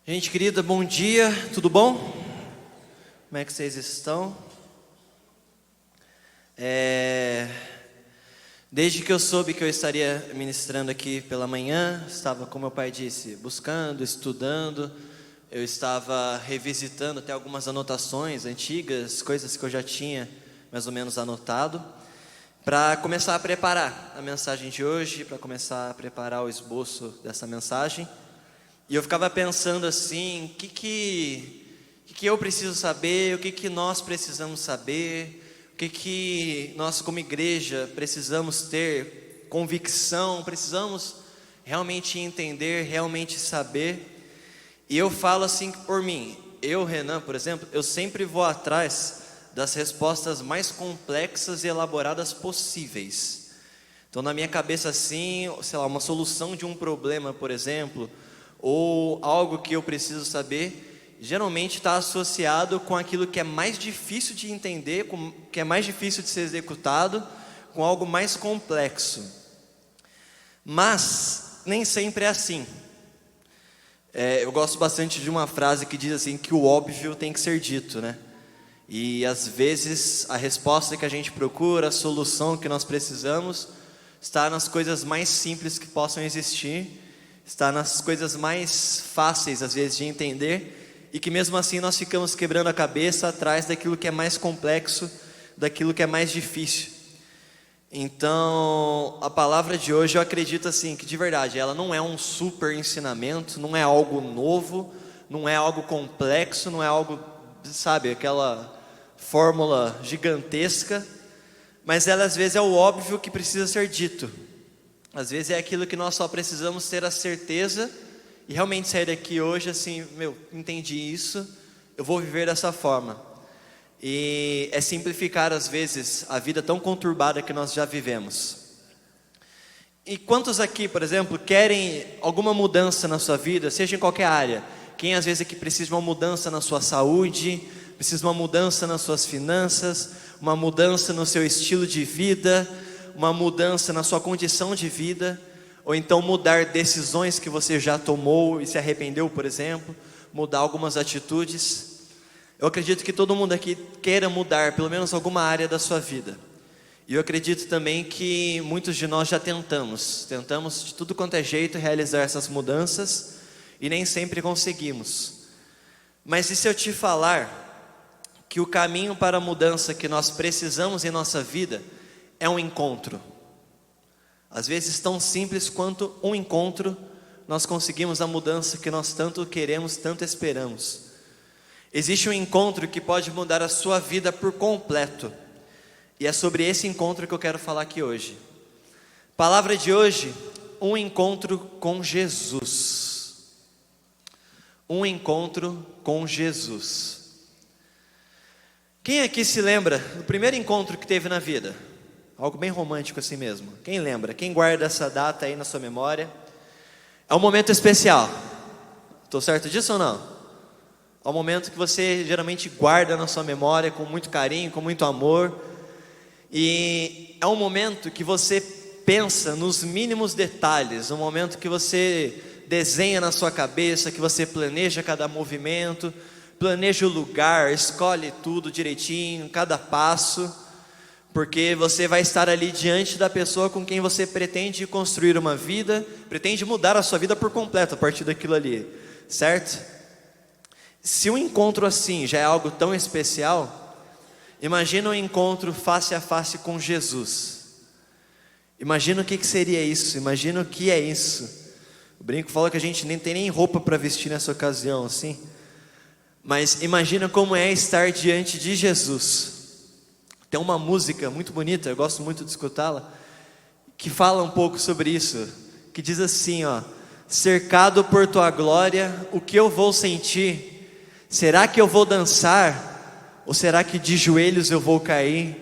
Gente querida, bom dia, tudo bom? Como é que vocês estão? Desde que eu soube que eu estaria ministrando aqui pela manhã, estava, como meu pai disse, buscando, estudando. Eu estava revisitando até algumas anotações antigas, coisas que eu já tinha mais ou menos anotado, para começar a preparar a mensagem de hoje, para começar a preparar o esboço dessa mensagem. E eu ficava pensando assim, o que eu preciso saber, o que nós precisamos saber, o que nós como igreja precisamos ter convicção, precisamos realmente entender, realmente saber. E eu falo assim por mim, Renan, por exemplo, eu sempre vou atrás das respostas mais complexas e elaboradas possíveis. Então na minha cabeça assim, sei lá, uma solução de um problema, por exemplo, ou algo que eu preciso saber, geralmente está associado com aquilo que é mais difícil de entender, que é mais difícil de ser executado, com algo mais complexo. Mas nem sempre é assim. Eu gosto bastante de uma frase que diz assim, que o óbvio tem que ser dito, né? E às vezes a resposta que a gente procura, a solução que nós precisamos, está nas coisas mais simples que possam existir, está nas coisas mais fáceis às vezes de entender, e que mesmo assim nós ficamos quebrando a cabeça atrás daquilo que é mais complexo, daquilo que é mais difícil. Então a palavra de hoje, eu acredito assim, que de verdade ela não é um super ensinamento, não é algo novo, não é algo complexo, não é algo, sabe, aquela fórmula gigantesca, mas ela às vezes é o óbvio que precisa ser dito. Às vezes é aquilo que nós só precisamos ter a certeza e realmente sair daqui hoje assim, entendi isso, eu vou viver dessa forma. E é simplificar às vezes a vida tão conturbada que nós já vivemos. E quantos aqui, por exemplo, querem alguma mudança na sua vida, seja em qualquer área? Quem às vezes aqui precisa de uma mudança na sua saúde, precisa de uma mudança nas suas finanças, uma mudança no seu estilo de vida, uma mudança na sua condição de vida, ou então mudar decisões que você já tomou e se arrependeu, por exemplo, mudar algumas atitudes. Eu acredito que todo mundo aqui queira mudar pelo menos alguma área da sua vida. E eu acredito também que muitos de nós já tentamos de tudo quanto é jeito realizar essas mudanças e nem sempre conseguimos. Mas e se eu te falar que o caminho para a mudança que nós precisamos em nossa vida é um encontro? Às vezes tão simples quanto um encontro, nós conseguimos a mudança que nós tanto queremos, tanto esperamos. Existe um encontro que pode mudar a sua vida por completo, e é sobre esse encontro que eu quero falar aqui hoje. Palavra de hoje: um encontro com Jesus. Um encontro com Jesus. Quem aqui se lembra do primeiro encontro que teve na vida? Algo bem romântico assim mesmo. Quem lembra? Quem guarda essa data aí na sua memória? É um momento especial. Estou certo disso ou não? É um momento que você geralmente guarda na sua memória com muito carinho, com muito amor. E é um momento que você pensa nos mínimos detalhes. Um momento que você desenha na sua cabeça, que você planeja cada movimento, planeja o lugar, escolhe tudo direitinho, cada passo, porque você vai estar ali diante da pessoa com quem você pretende construir uma vida, pretende mudar a sua vida por completo a partir daquilo ali, certo? Se um encontro assim já é algo tão especial, imagina um encontro face a face com Jesus. Imagina o que seria isso, imagina o que é isso. O Brinco fala que a gente nem tem nem roupa para vestir nessa ocasião assim, mas imagina como é estar diante de Jesus. Tem uma música muito bonita, eu gosto muito de escutá-la, que fala um pouco sobre isso, que diz assim, ó: cercado por tua glória, o que eu vou sentir? Será que eu vou dançar? Ou será que de joelhos eu vou cair?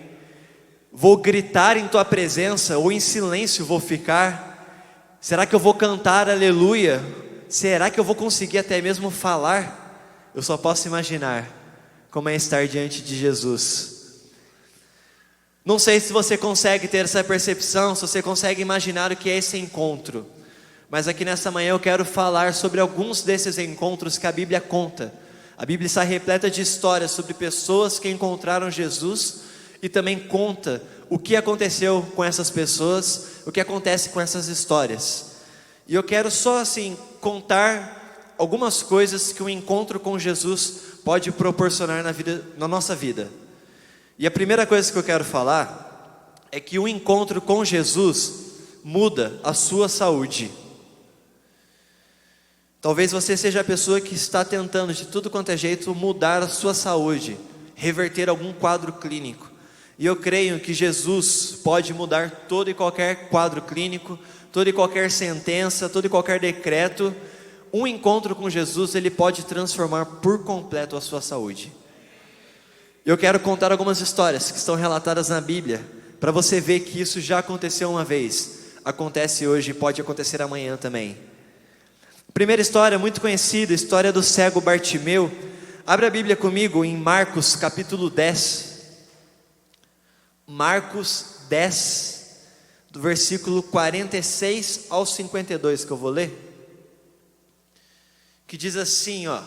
Vou gritar em tua presença ou em silêncio vou ficar? Será que eu vou cantar aleluia? Será que eu vou conseguir até mesmo falar? Eu só posso imaginar como é estar diante de Jesus. Não sei se você consegue ter essa percepção, se você consegue imaginar o que é esse encontro. Mas aqui nessa manhã eu quero falar sobre alguns desses encontros que a Bíblia conta. A Bíblia está repleta de histórias sobre pessoas que encontraram Jesus e também conta o que aconteceu com essas pessoas, o que acontece com essas histórias. E eu quero só assim contar algumas coisas que o encontro com Jesus pode proporcionar na nossa vida. E a primeira coisa que eu quero falar é que o encontro com Jesus muda a sua saúde. Talvez você seja a pessoa que está tentando de tudo quanto é jeito mudar a sua saúde, reverter algum quadro clínico. E eu creio que Jesus pode mudar todo e qualquer quadro clínico, toda e qualquer sentença, todo e qualquer decreto. Um encontro com Jesus, ele pode transformar por completo a sua saúde. Eu quero contar algumas histórias que estão relatadas na Bíblia, para você ver que isso já aconteceu uma vez, acontece hoje e pode acontecer amanhã também. Primeira história muito conhecida, a história do cego Bartimeu. Abre a Bíblia comigo em Marcos capítulo 10. Marcos 10, do versículo 46 ao 52, que eu vou ler. Que diz assim, ó: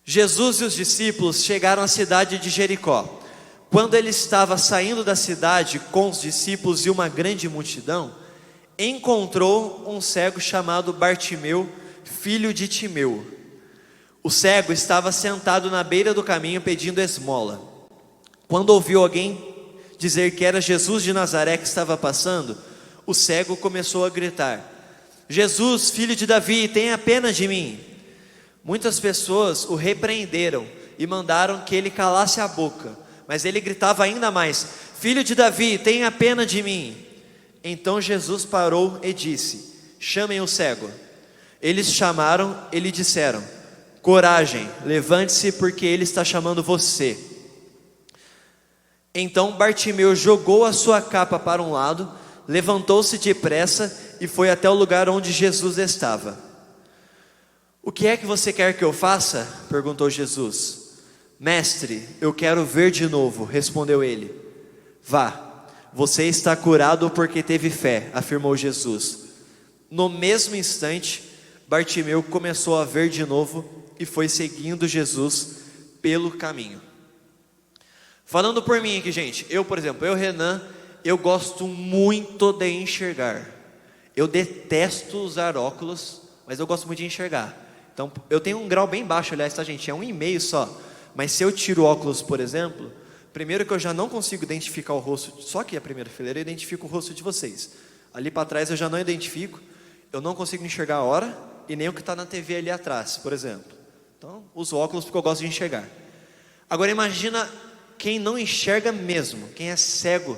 Jesus e os discípulos chegaram à cidade de Jericó. Quando ele estava saindo da cidade com os discípulos e uma grande multidão, encontrou um cego chamado Bartimeu, filho de Timeu. O cego estava sentado na beira do caminho pedindo esmola. Quando ouviu alguém dizer que era Jesus de Nazaré que estava passando, o cego começou a gritar: Jesus, filho de Davi, tenha pena de mim. Muitas pessoas o repreenderam e mandaram que ele calasse a boca, mas ele gritava ainda mais: Filho de Davi, tenha pena de mim. Então Jesus parou e disse: chamem o cego. Eles chamaram e lhe disseram: coragem, levante-se, porque ele está chamando você. Então Bartimeu jogou a sua capa para um lado, levantou-se depressa e foi até o lugar onde Jesus estava. O que é que você quer que eu faça? Perguntou Jesus. Mestre, eu quero ver de novo, respondeu ele. Vá, você está curado porque teve fé, afirmou Jesus. No mesmo instante, Bartimeu começou a ver de novo e foi seguindo Jesus pelo caminho. Falando por mim aqui, gente, por exemplo, Renan, eu gosto muito de enxergar. Eu detesto usar óculos, mas eu gosto muito de enxergar. Então, eu tenho um grau bem baixo, aliás, tá, gente? É 1,5 só. Mas se eu tiro óculos, por exemplo, primeiro que eu já não consigo identificar o rosto, só que a primeira fileira eu identifico o rosto de vocês. Ali para trás eu já não identifico, eu não consigo enxergar a hora e nem o que está na TV ali atrás, por exemplo. Então, uso óculos porque eu gosto de enxergar. Agora imagina quem não enxerga mesmo, quem é cego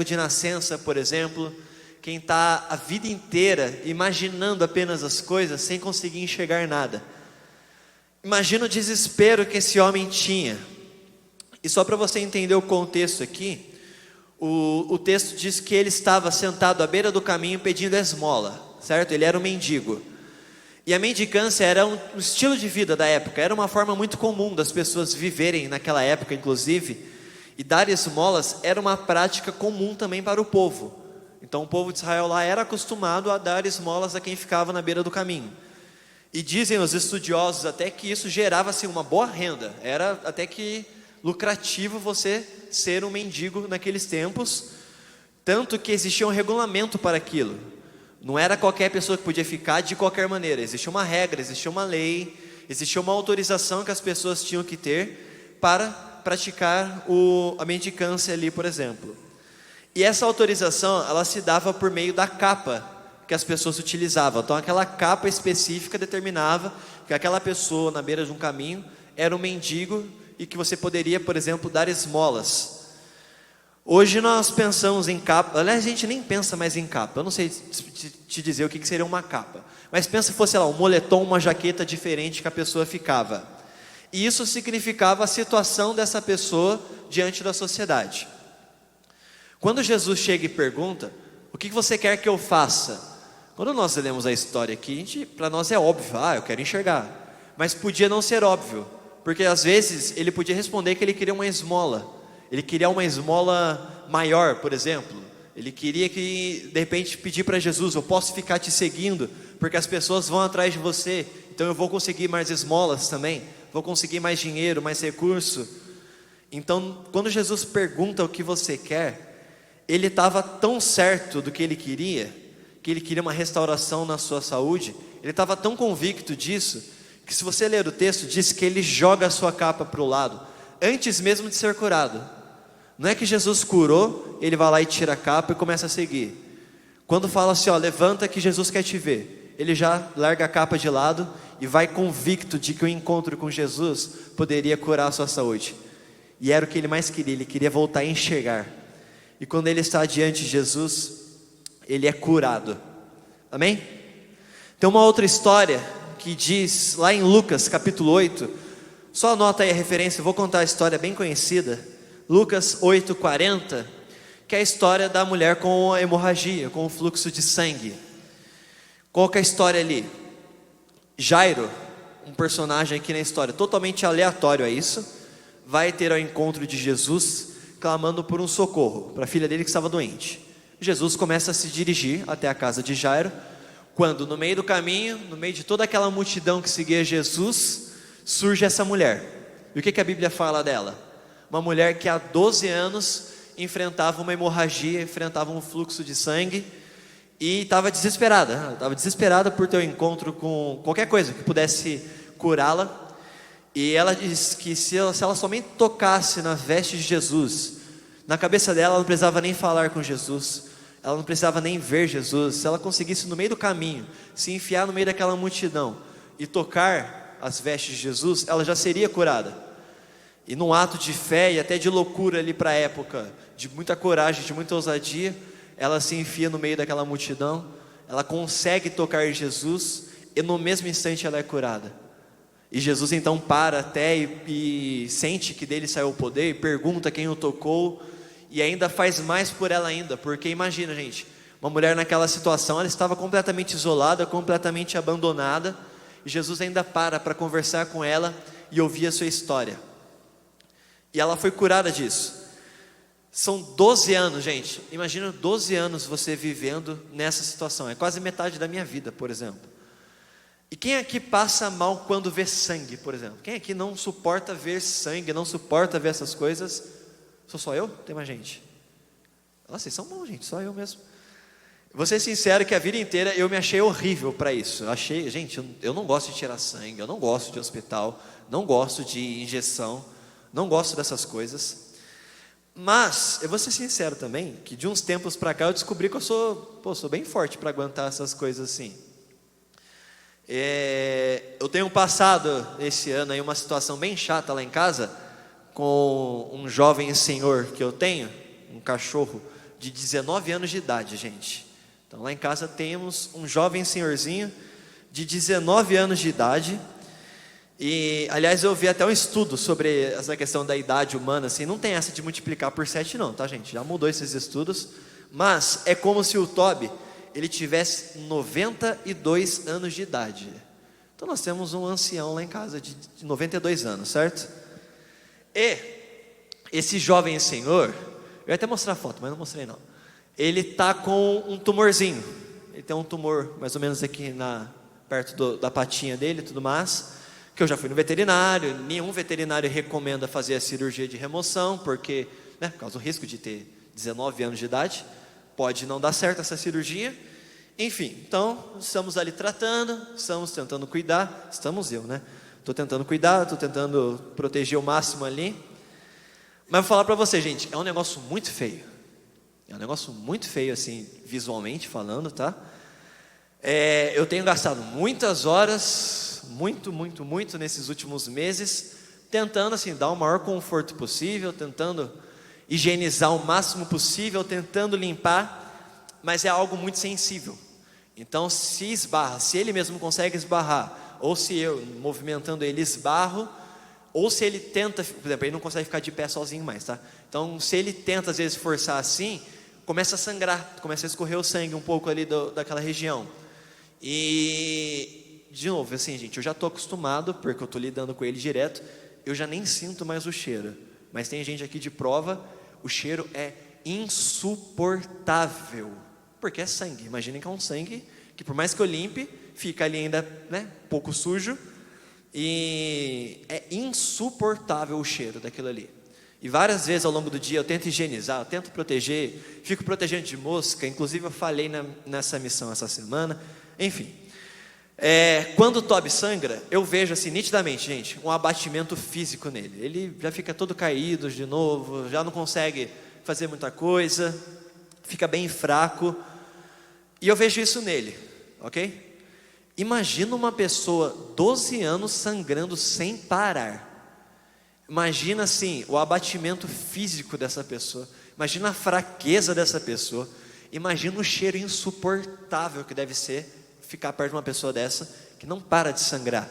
de nascença, por exemplo, quem está a vida inteira imaginando apenas as coisas sem conseguir enxergar nada. Imagina o desespero que esse homem tinha. E só para você entender o contexto aqui, o texto diz que ele estava sentado à beira do caminho pedindo esmola, certo? Ele era um mendigo. E a mendicância era um estilo de vida da época, era uma forma muito comum das pessoas viverem naquela época, inclusive. E dar esmolas era uma prática comum também para o povo. Então o povo de Israel lá era acostumado a dar esmolas a quem ficava na beira do caminho. E dizem os estudiosos até que isso gerava assim, uma boa renda, era até que lucrativo você ser um mendigo naqueles tempos, tanto que existia um regulamento para aquilo. Não era qualquer pessoa que podia ficar de qualquer maneira, existia uma regra, existia uma lei, existia uma autorização que as pessoas tinham que ter para praticar a mendicância ali, por exemplo. E essa autorização, ela se dava por meio da capa que as pessoas utilizavam. Então aquela capa específica determinava que aquela pessoa na beira de um caminho era um mendigo e que você poderia, por exemplo, dar esmolas. Hoje nós pensamos em capa, aliás a gente nem pensa mais em capa, eu não sei te dizer o que seria uma capa, mas pensa se fosse, sei lá, um moletom, uma jaqueta diferente que a pessoa ficava. E isso significava a situação dessa pessoa diante da sociedade. Quando Jesus chega e pergunta: o que você quer que eu faça? Quando nós lemos a história aqui, para nós é óbvio, eu quero enxergar. Mas podia não ser óbvio, porque às vezes ele podia responder que ele queria uma esmola. Ele queria uma esmola maior, por exemplo. Ele queria que, de repente, pedir para Jesus: eu posso ficar te seguindo, porque as pessoas vão atrás de você, então eu vou conseguir mais esmolas também, vou conseguir mais dinheiro, mais recurso. Então, quando Jesus pergunta o que você quer, ele estava tão certo do que ele queria uma restauração na sua saúde, ele estava tão convicto disso, que se você ler o texto, diz que ele joga a sua capa para o lado, antes mesmo de ser curado. Não é que Jesus curou, ele vai lá e tira a capa e começa a seguir. Quando fala assim, levanta que Jesus quer te ver, ele já larga a capa de lado e vai convicto de que o encontro com Jesus poderia curar a sua saúde. E era o que ele mais queria, ele queria voltar a enxergar. E quando ele está diante de Jesus, ele é curado. Amém? Tem uma outra história que diz lá em Lucas capítulo 8, só anota aí a referência, eu vou contar a história bem conhecida, Lucas 8:40, que é a história da mulher com a hemorragia, com o fluxo de sangue. Qual que é a história ali? Jairo, um personagem aqui na história, totalmente aleatório a isso, vai ter ao encontro de Jesus, clamando por um socorro, para a filha dele que estava doente. Jesus começa a se dirigir até a casa de Jairo, quando no meio do caminho, no meio de toda aquela multidão que seguia Jesus, surge essa mulher. E o que a Bíblia fala dela? Uma mulher que há 12 anos enfrentava uma hemorragia, enfrentava um fluxo de sangue, e estava desesperada por ter um encontro com qualquer coisa que pudesse curá-la. E ela diz que se ela somente tocasse na veste de Jesus, na cabeça dela ela não precisava nem falar com Jesus, ela não precisava nem ver Jesus. Se ela conseguisse no meio do caminho, se enfiar no meio daquela multidão e tocar as vestes de Jesus, ela já seria curada. E num ato de fé e até de loucura ali para a época, de muita coragem, de muita ousadia, ela se enfia no meio daquela multidão, ela consegue tocar em Jesus, e no mesmo instante ela é curada. E Jesus então para até e sente que dele saiu o poder, e pergunta quem o tocou, e ainda faz mais por ela ainda, porque imagina, gente, uma mulher naquela situação, ela estava completamente isolada, completamente abandonada, e Jesus ainda para conversar com ela e ouvir a sua história. E ela foi curada disso. São 12 anos, gente, imagina 12 anos você vivendo nessa situação, é quase metade da minha vida, por exemplo. E quem aqui passa mal quando vê sangue, por exemplo? Quem aqui não suporta ver sangue, não suporta ver essas coisas? Sou só eu? Tem mais gente? Nossa, vocês são bons, gente, só eu mesmo. Vou ser sincero que a vida inteira eu me achei horrível para isso. Eu não gosto de tirar sangue, eu não gosto de hospital, não gosto de injeção, não gosto dessas coisas. Mas eu vou ser sincero também, que de uns tempos para cá eu descobri que eu sou bem forte para aguentar essas coisas assim. Eu tenho passado esse ano aí uma situação bem chata lá em casa, com um jovem senhor que eu tenho, um cachorro de 19 anos de idade, gente. Então lá em casa temos um jovem senhorzinho de 19 anos de idade. E aliás eu vi até um estudo sobre essa questão da idade humana, assim, não tem essa de multiplicar por 7 não, tá, gente? Já mudou esses estudos, mas é como se o Toby, ele tivesse 92 anos de idade. Então nós temos um ancião lá em casa de 92 anos, certo? E esse jovem senhor, eu ia até mostrar a foto, mas não mostrei não. Ele está com um tumorzinho. Ele tem um tumor mais ou menos aqui perto da patinha dele e tudo mais. Que eu já fui no veterinário, nenhum veterinário recomenda fazer a cirurgia de remoção, porque, por causa do risco de ter 19 anos de idade, pode não dar certo essa cirurgia. Enfim, então estamos ali tratando, estamos tentando cuidar, estou tentando cuidar, estou tentando proteger o máximo ali. Mas vou falar para você, gente, é um negócio muito feio. É um negócio muito feio, assim, visualmente falando, tá? Eu tenho gastado muitas horas, muito nesses últimos meses, tentando, assim, dar o maior conforto possível, tentando higienizar o máximo possível, tentando limpar, mas é algo muito sensível. Então, se ele mesmo consegue esbarrar, ou se eu, movimentando ele, esbarro, ou se ele tenta, por exemplo, ele não consegue ficar de pé sozinho mais, tá? Então, se ele tenta, às vezes, forçar assim, começa a sangrar, começa a escorrer o sangue um pouco ali daquela região. E, de novo, assim, gente, eu já estou acostumado, porque eu estou lidando com ele direto, eu já nem sinto mais o cheiro. Mas tem gente aqui de prova, o cheiro é insuportável, porque é sangue. Imaginem que é um sangue que, por mais que eu limpe, fica ali ainda, né, um pouco sujo, e é insuportável o cheiro daquilo ali. E várias vezes ao longo do dia eu tento higienizar, eu tento proteger, fico protegendo de mosca. Inclusive eu falei nessa missão essa semana. Enfim, quando o Toby sangra, eu vejo assim nitidamente, gente, um abatimento físico nele. Ele já fica todo caído de novo, já não consegue fazer muita coisa, fica bem fraco. E eu vejo isso nele, ok? Imagina uma pessoa 12 anos sangrando sem parar. Imagina assim, o abatimento físico dessa pessoa. Imagina a fraqueza dessa pessoa. Imagina o cheiro insuportável que deve ser ficar perto de uma pessoa dessa, que não para de sangrar.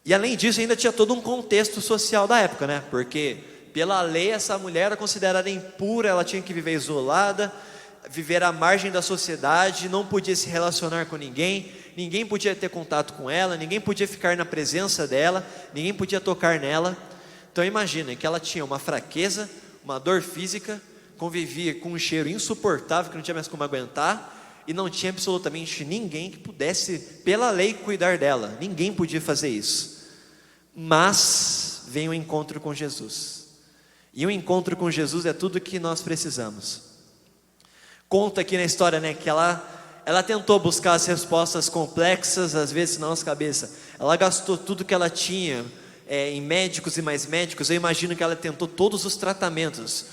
E além disso, ainda tinha todo um contexto social da época, né? Porque pela lei essa mulher era considerada impura, ela tinha que viver isolada, viver à margem da sociedade, não podia se relacionar com ninguém, ninguém podia ter contato com ela, ninguém podia ficar na presença dela, ninguém podia tocar nela. Então imaginem que ela tinha uma fraqueza, uma dor física, convivia com um cheiro insuportável que não tinha mais como aguentar, e não tinha absolutamente ninguém que pudesse, pela lei, cuidar dela. Ninguém podia fazer isso. Mas vem o encontro com Jesus, e o encontro com Jesus é tudo que nós precisamos. Conta aqui na história, né, que ela tentou buscar as respostas complexas, às vezes na nossa cabeça. Ela gastou tudo que ela tinha em médicos e mais médicos. Eu imagino que ela tentou todos os tratamentos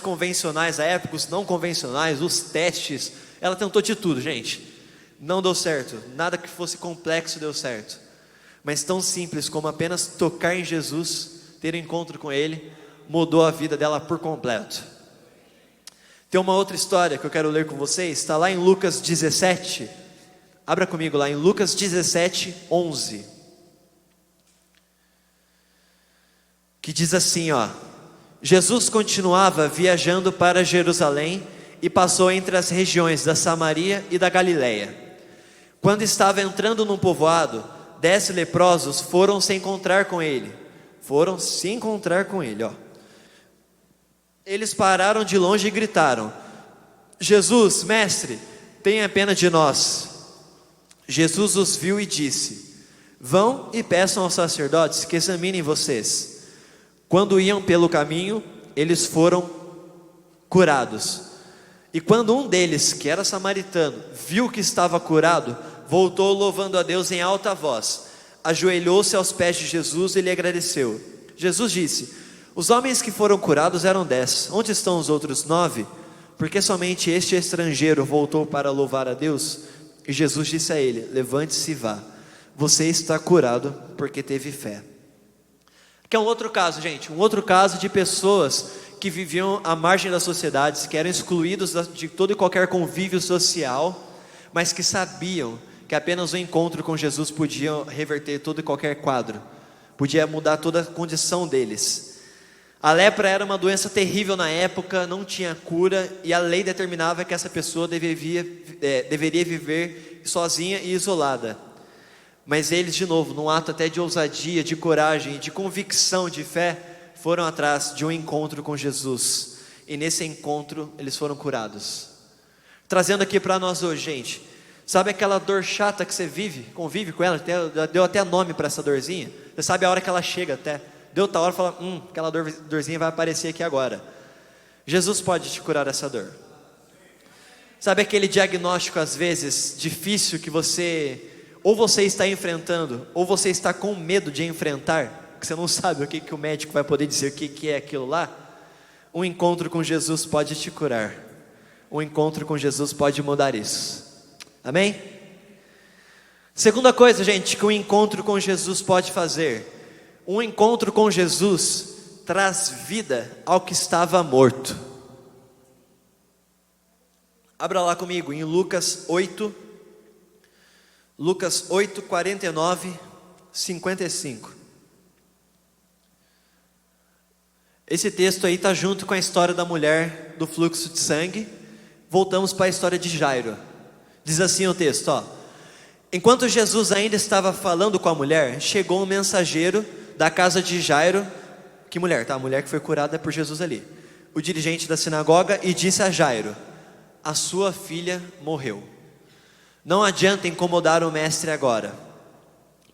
convencionais da época, os não convencionais, os testes. Ela tentou de tudo, gente. Não deu certo, nada que fosse complexo deu certo. Mas tão simples como apenas tocar em Jesus, ter um encontro com Ele, mudou a vida dela por completo. Tem uma outra história que eu quero ler com vocês, está lá em Lucas 17. Abra comigo lá em Lucas 17, 11. Que diz assim, ó: Jesus continuava viajando para Jerusalém e passou entre as regiões da Samaria e da Galileia. Quando estava entrando num povoado, 10 leprosos foram se encontrar com ele. Eles pararam de longe e gritaram: Jesus, mestre, tenha pena de nós. Jesus os viu e disse: vão e peçam aos sacerdotes que examinem vocês. Quando iam pelo caminho, eles foram curados. E quando um deles, que era samaritano, viu que estava curado, voltou louvando a Deus em alta voz, ajoelhou-se aos pés de Jesus e lhe agradeceu. Jesus disse: os homens que foram curados eram 10, onde estão os outros 9? Porque somente este estrangeiro voltou para louvar a Deus? E Jesus disse a ele: levante-se e vá, você está curado porque teve fé. Que é um outro caso, gente, um outro caso de pessoas que viviam à margem das sociedades, que eram excluídos de todo e qualquer convívio social, mas que sabiam que apenas o encontro com Jesus podia reverter todo e qualquer quadro, podia mudar toda a condição deles. A lepra era uma doença terrível na época, não tinha cura, e a lei determinava que essa pessoa deveria viver sozinha e isolada. Mas eles, de novo, num ato até de ousadia, de coragem, de convicção, de fé, foram atrás de um encontro com Jesus, e nesse encontro eles foram curados. Trazendo aqui para nós hoje, gente, sabe aquela dor chata que você convive com ela, deu até nome para essa dorzinha? Você sabe a hora que ela chega até, deu tal hora e fala, aquela dorzinha vai aparecer aqui agora. Jesus pode te curar essa dor. Sabe aquele diagnóstico às vezes difícil que você está enfrentando, ou você está com medo de enfrentar, que você não sabe o que o médico vai poder dizer, o que é aquilo lá? Um encontro com Jesus pode te curar. Um encontro com Jesus pode mudar isso. Amém? Segunda coisa, gente, que um encontro com Jesus pode fazer: um encontro com Jesus traz vida ao que estava morto. Abra lá comigo em Lucas 8, 49, 55. Esse texto aí está junto com a história da mulher do fluxo de sangue. Voltamos para a história de Jairo. Diz assim o texto, ó: enquanto Jesus ainda estava falando com a mulher, chegou um mensageiro da casa de Jairo. Que mulher, tá? A mulher que foi curada por Jesus ali. o dirigente da sinagoga, e disse a Jairo: a sua filha morreu. Não adianta incomodar o mestre agora.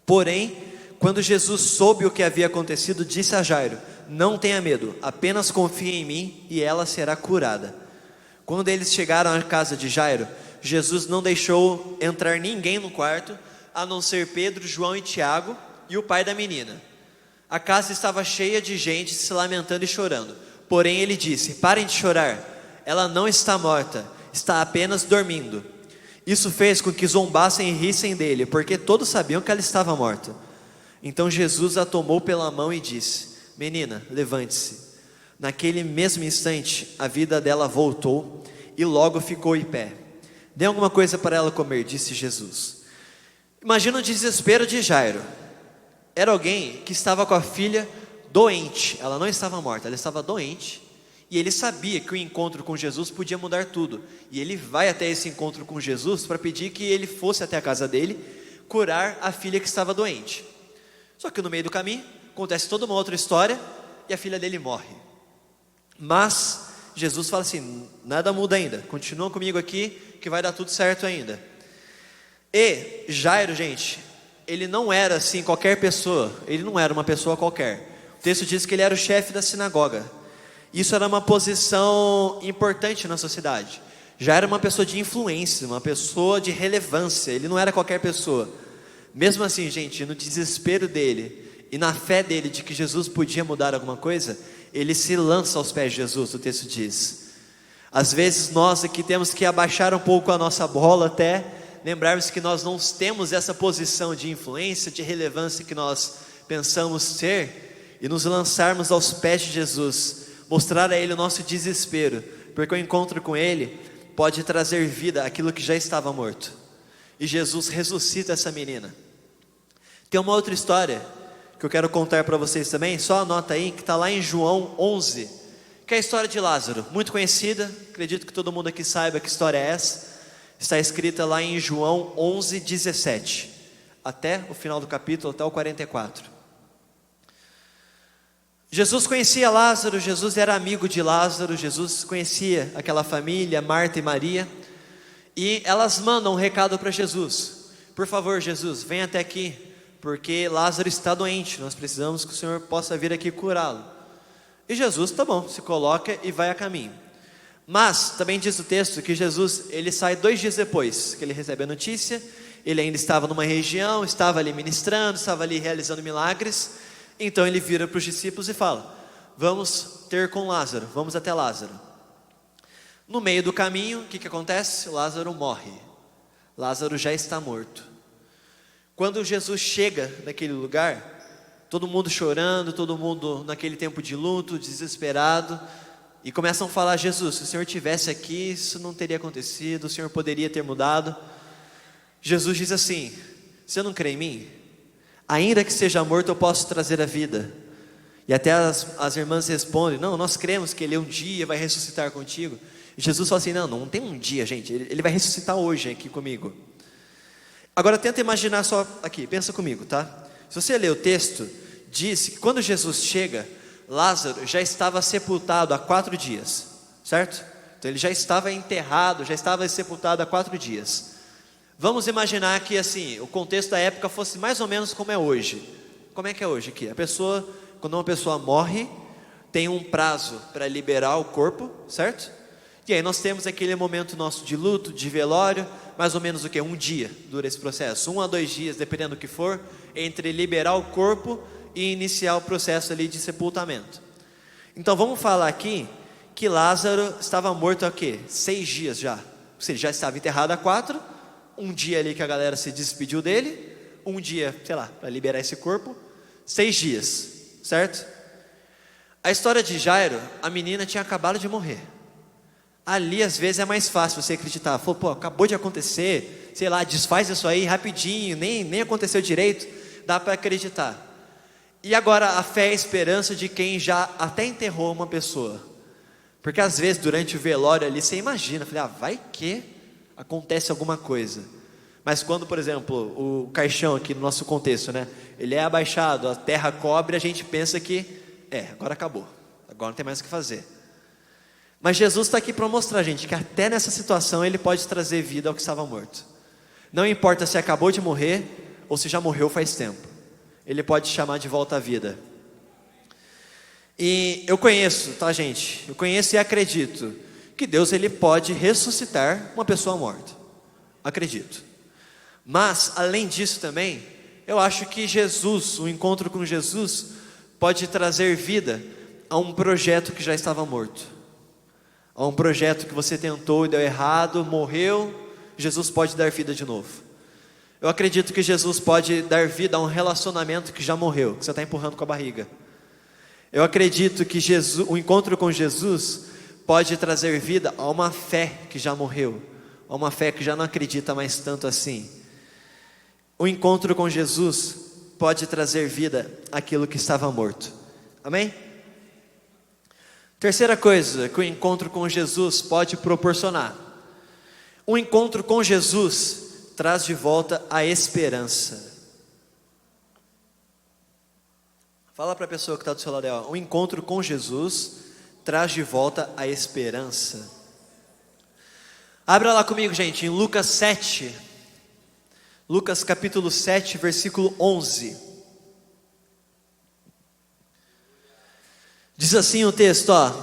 Porém, quando Jesus soube o que havia acontecido, disse a Jairo: não tenha medo, apenas confie em mim e ela será curada. Quando eles chegaram à casa de Jairo, Jesus não deixou entrar ninguém no quarto, a não ser Pedro, João e Tiago e o pai da menina. A casa estava cheia de gente se lamentando e chorando. Porém ele disse: parem de chorar, ela não está morta, está apenas dormindo. Isso fez com que zombassem e rissem dele, porque todos sabiam que ela estava morta. Então Jesus a tomou pela mão e disse: menina, levante-se. Naquele mesmo instante, a vida dela voltou e logo ficou em pé. Dê alguma coisa para ela comer, disse Jesus. Imagina o desespero de Jairo. Era alguém que estava com a filha doente. Ela não estava morta, ela estava doente. E ele sabia que o encontro com Jesus podia mudar tudo. E ele vai até esse encontro com Jesus para pedir que ele fosse até a casa dele curar a filha que estava doente. Só que no meio do caminho acontece toda uma outra história e a filha dele morre. Mas Jesus fala assim: nada muda ainda, continua comigo aqui que vai dar tudo certo ainda. E Jairo, gente, ele não era assim qualquer pessoa, ele não era uma pessoa qualquer. O texto diz que ele era o chefe da sinagoga. Isso era uma posição importante na sociedade. Já era uma pessoa de influência, uma pessoa de relevância. Ele não era qualquer pessoa. Mesmo assim, gente, no desespero dele e na fé dele de que Jesus podia mudar alguma coisa, ele se lança aos pés de Jesus, o texto diz. Às vezes nós aqui temos que abaixar um pouco a nossa bola, até lembrarmos que nós não temos essa posição de influência, de relevância que nós pensamos ter, e nos lançarmos aos pés de Jesus, mostrar a Ele o nosso desespero, porque o encontro com Ele pode trazer vida àquilo que já estava morto. E Jesus ressuscita essa menina. Tem uma outra história que eu quero contar para vocês também, só anota aí, que está lá em João 11, que é a história de Lázaro, muito conhecida, acredito que todo mundo aqui saiba que história é essa. Está escrita lá em João 11, 17, até o final do capítulo, até o 44. Jesus conhecia Lázaro, Jesus era amigo de Lázaro, Jesus conhecia aquela família, Marta e Maria, e elas mandam um recado para Jesus: por favor, Jesus, vem até aqui, porque Lázaro está doente, nós precisamos que o Senhor possa vir aqui curá-lo. E Jesus, tá bom, se coloca e vai a caminho. Mas também diz o texto que Jesus, ele sai 2 dias depois que ele recebe a notícia. Ele ainda estava numa região, estava ali ministrando, estava ali realizando milagres. Então ele vira para os discípulos e fala: vamos ter com Lázaro, vamos até Lázaro. No meio do caminho, o que acontece? Lázaro morre. Lázaro já está morto. Quando Jesus chega naquele lugar, todo mundo chorando, todo mundo naquele tempo de luto, desesperado, e começam a falar: Jesus, se o Senhor estivesse aqui, isso não teria acontecido, o Senhor poderia ter mudado. Jesus diz assim: você não crê em mim? Ainda que seja morto, eu posso trazer a vida. E até as irmãs respondem: não, nós cremos que Ele um dia vai ressuscitar contigo. E Jesus fala assim: não tem um dia, gente, Ele vai ressuscitar hoje aqui comigo. Agora tenta imaginar só aqui, pensa comigo, tá? Se você ler o texto, diz que quando Jesus chega, Lázaro já estava sepultado há 4 dias, certo? Então ele já estava enterrado, já estava sepultado há 4 dias. Vamos imaginar que assim, o contexto da época fosse mais ou menos como é hoje. Como é que é hoje aqui? Quando uma pessoa morre, tem um prazo para liberar o corpo, certo? E aí nós temos aquele momento nosso de luto, de velório, mais ou menos o que? 1 dia dura esse processo, 1 a 2 dias, dependendo do que for, entre liberar o corpo e iniciar o processo ali de sepultamento. Então vamos falar aqui que Lázaro estava morto há o quê? 6 dias já. Ou seja, já estava enterrado há 4, 1 dia ali que a galera se despediu dele, 1 dia, sei lá, para liberar esse corpo, 6 dias, certo? A história de Jairo, a menina tinha acabado de morrer. Ali às vezes é mais fácil você acreditar. Falou, pô, acabou de acontecer, sei lá, desfaz isso aí rapidinho, nem aconteceu direito, dá para acreditar. E agora a fé e a esperança de quem já até enterrou uma pessoa. Porque às vezes durante o velório ali você imagina, vai que acontece alguma coisa. Mas quando, por exemplo, o caixão aqui no nosso contexto, né, ele é abaixado, a terra cobre, a gente pensa que agora acabou, agora não tem mais o que fazer. Mas Jesus está aqui para mostrar, gente, que até nessa situação Ele pode trazer vida ao que estava morto. Não importa se acabou de morrer ou se já morreu faz tempo, Ele pode chamar de volta à vida. E eu conheço, tá, gente? Eu conheço e acredito que Deus, Ele pode ressuscitar uma pessoa morta. Acredito. Mas, além disso também, eu acho que Jesus, o encontro com Jesus, pode trazer vida a um projeto que já estava morto. A um projeto que você tentou e deu errado, morreu, Jesus pode dar vida de novo. Eu acredito que Jesus pode dar vida a um relacionamento que já morreu, que você está empurrando com a barriga. Eu acredito que o encontro com Jesus pode trazer vida a uma fé que já morreu, a uma fé que já não acredita mais tanto assim. O encontro com Jesus pode trazer vida àquilo que estava morto. Amém? Terceira coisa que o encontro com Jesus pode proporcionar. O encontro com Jesus traz de volta a esperança. Fala para a pessoa que está do seu lado aí, ó. O encontro com Jesus traz de volta a esperança. Abra lá comigo, gente, em Lucas 7. Lucas capítulo 7, versículo 11. Diz assim o texto, ó: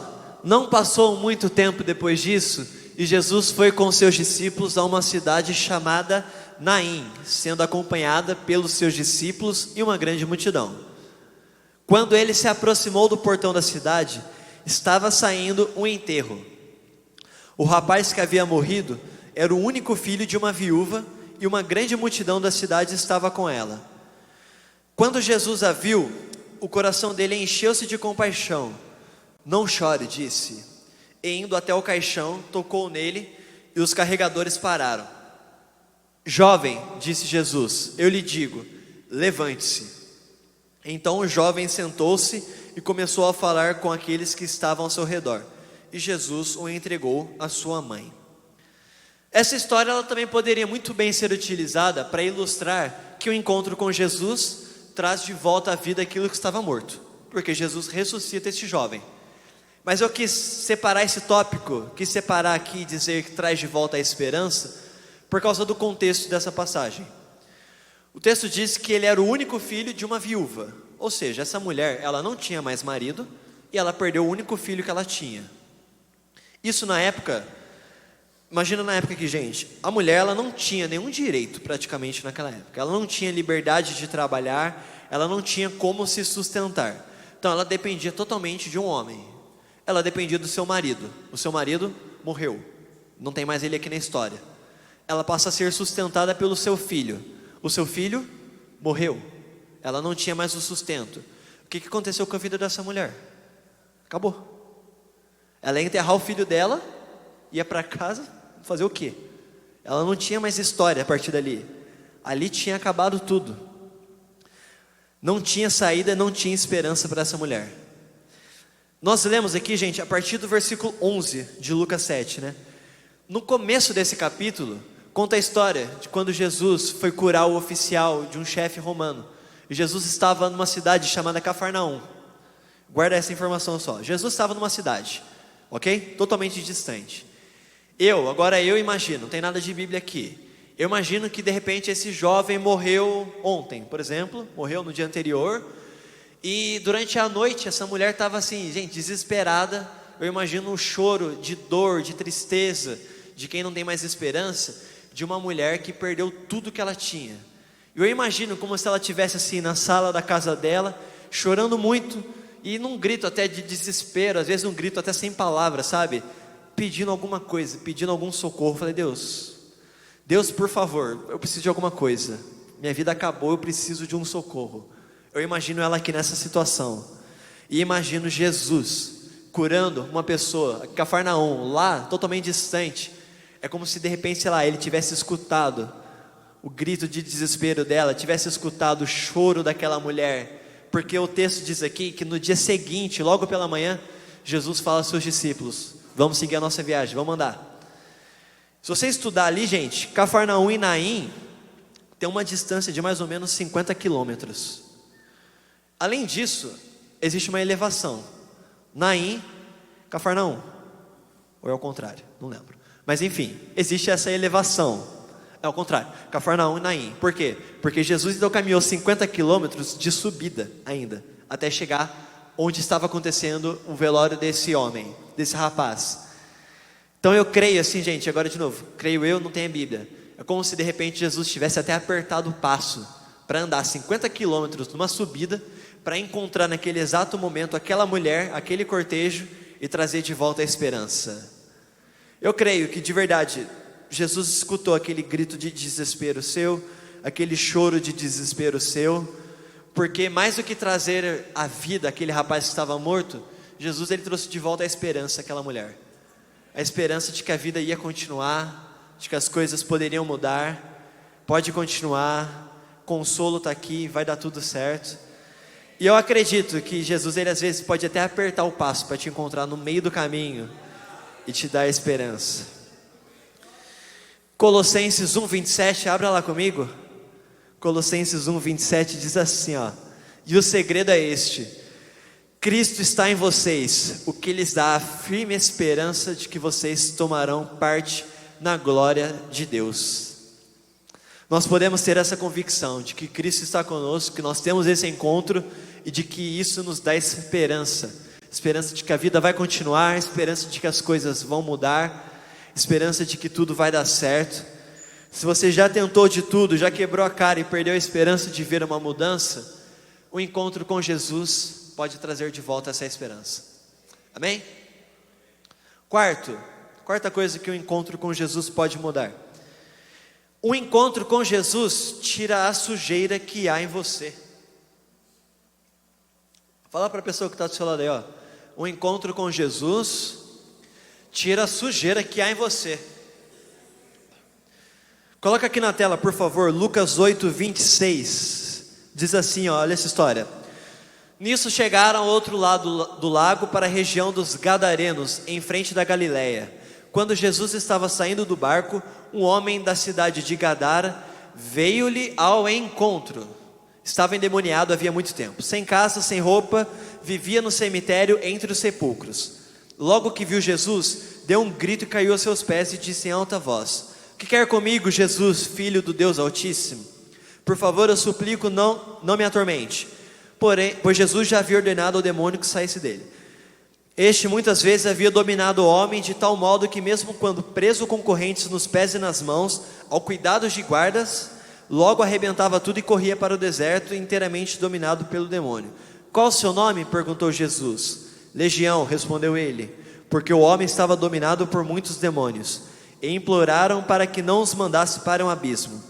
não passou muito tempo depois disso, e Jesus foi com seus discípulos a uma cidade chamada Naim, sendo acompanhada pelos seus discípulos e uma grande multidão. Quando ele se aproximou do portão da cidade, estava saindo um enterro. O rapaz que havia morrido era o único filho de uma viúva, e uma grande multidão da cidade estava com ela. Quando Jesus a viu, o coração dele encheu-se de compaixão. Não chore, disse. E indo até o caixão, tocou nele, e os carregadores pararam. Jovem, disse Jesus, eu lhe digo, levante-se. Então o jovem sentou-se e começou a falar com aqueles que estavam ao seu redor, e Jesus o entregou à sua mãe. Essa história ela também poderia muito bem ser utilizada para ilustrar que o encontro com Jesus traz de volta à vida aquilo que estava morto, porque Jesus ressuscita este jovem. Mas eu quis separar esse tópico, quis separar aqui e dizer que traz de volta a esperança, por causa do contexto dessa passagem. O texto diz que ele era o único filho de uma viúva, ou seja, essa mulher, ela não tinha mais marido, e ela perdeu o único filho que ela tinha. Isso na época, imagina na época que, gente, a mulher ela não tinha nenhum direito praticamente naquela época, ela não tinha liberdade de trabalhar, ela não tinha como se sustentar, então ela dependia totalmente de um homem, ela dependia do seu marido, o seu marido morreu, não tem mais ele aqui na história, ela passa a ser sustentada pelo seu filho, o seu filho morreu, ela não tinha mais o sustento. O que aconteceu com a vida dessa mulher? Acabou. Ela ia enterrar o filho dela, ia para casa, fazer o quê? Ela não tinha mais história a partir dali. Ali tinha acabado tudo. Não tinha saída, não tinha esperança para essa mulher. Nós lemos aqui, gente, a partir do versículo 11 de Lucas 7, né? No começo desse capítulo, conta a história de quando Jesus foi curar o oficial de um chefe romano. E Jesus estava numa cidade chamada Cafarnaum. Guarda essa informação só. Jesus estava numa cidade, ok? Totalmente distante. Agora eu imagino, não tem nada de Bíblia aqui. Eu imagino que de repente esse jovem morreu ontem, por exemplo, morreu no dia anterior. E durante a noite essa mulher estava assim, gente, desesperada. Eu imagino um choro de dor, de tristeza, de quem não tem mais esperança, de uma mulher que perdeu tudo que ela tinha. Eu imagino como se ela estivesse assim na sala da casa dela, chorando muito, e num grito até de desespero, às vezes um grito até sem palavras, sabe? Pedindo alguma coisa, pedindo algum socorro. Eu falei, Deus, por favor, eu preciso de alguma coisa, minha vida acabou, eu preciso de um socorro. Eu imagino ela aqui nessa situação, e imagino Jesus curando uma pessoa, Cafarnaum, lá totalmente distante. É como se de repente, sei lá, ele tivesse escutado o grito de desespero dela, tivesse escutado o choro daquela mulher, porque o texto diz aqui que no dia seguinte, logo pela manhã, Jesus fala aos seus discípulos, vamos seguir a nossa viagem, vamos andar. Se você estudar ali, gente, Cafarnaum e Naim tem uma distância de mais ou menos 50 quilômetros. Além disso, existe uma elevação. Naim, Cafarnaum. Ou é ao contrário, não lembro. Mas enfim, existe essa elevação. É ao contrário, Cafarnaum e Naim. Por quê? Porque Jesus então caminhou 50 quilômetros de subida ainda, até chegar onde estava acontecendo o velório desse homem, desse rapaz. Então eu creio assim, gente, agora de novo, creio eu, não tem a Bíblia. É como se de repente Jesus tivesse até apertado o passo para andar 50 quilômetros numa subida, para encontrar naquele exato momento aquela mulher, aquele cortejo e trazer de volta a esperança. Eu creio que de verdade Jesus escutou aquele grito de desespero seu, aquele choro de desespero seu, porque mais do que trazer a vida àquele rapaz que estava morto, Jesus ele trouxe de volta a esperança àquela mulher. A esperança de que a vida ia continuar, de que as coisas poderiam mudar, pode continuar, consolo está aqui, vai dar tudo certo. E eu acredito que Jesus ele às vezes pode até apertar o passo para te encontrar no meio do caminho e te dar esperança. Colossenses 1:27, abra lá comigo. Colossenses 1:27 diz assim, ó: e o segredo é este: Cristo está em vocês, o que lhes dá a firme esperança de que vocês tomarão parte na glória de Deus. Nós podemos ter essa convicção de que Cristo está conosco, que nós temos esse encontro e de que isso nos dá esperança. Esperança de que a vida vai continuar, esperança de que as coisas vão mudar, esperança de que tudo vai dar certo. Se você já tentou de tudo, já quebrou a cara e perdeu a esperança de ver uma mudança, o encontro com Jesus pode trazer de volta essa esperança. Amém? Quarta coisa que o encontro com Jesus pode mudar. O encontro com Jesus tira a sujeira que há em você. Fala para a pessoa que está do seu lado aí, ó. O encontro com Jesus tira a sujeira que há em você. Coloca aqui na tela, por favor, Lucas 8:26. Diz assim, ó, olha essa história. Nisso chegaram ao outro lado do lago, para a região dos Gadarenos, em frente da Galileia. Quando Jesus estava saindo do barco, um homem da cidade de Gadara veio-lhe ao encontro. Estava endemoniado havia muito tempo, sem casa, sem roupa, vivia no cemitério entre os sepulcros. Logo que viu Jesus, deu um grito e caiu aos seus pés e disse em alta voz: o que quer comigo, Jesus, filho do Deus Altíssimo? Por favor, eu suplico, não me atormente. Pois Jesus já havia ordenado ao demônio que saísse dele. Este muitas vezes havia dominado o homem de tal modo que mesmo quando preso com correntes nos pés e nas mãos, ao cuidado de guardas, logo arrebentava tudo e corria para o deserto, inteiramente dominado pelo demônio. Qual o seu nome? Perguntou Jesus. Legião, respondeu ele, porque o homem estava dominado por muitos demônios, e imploraram para que não os mandasse para um abismo.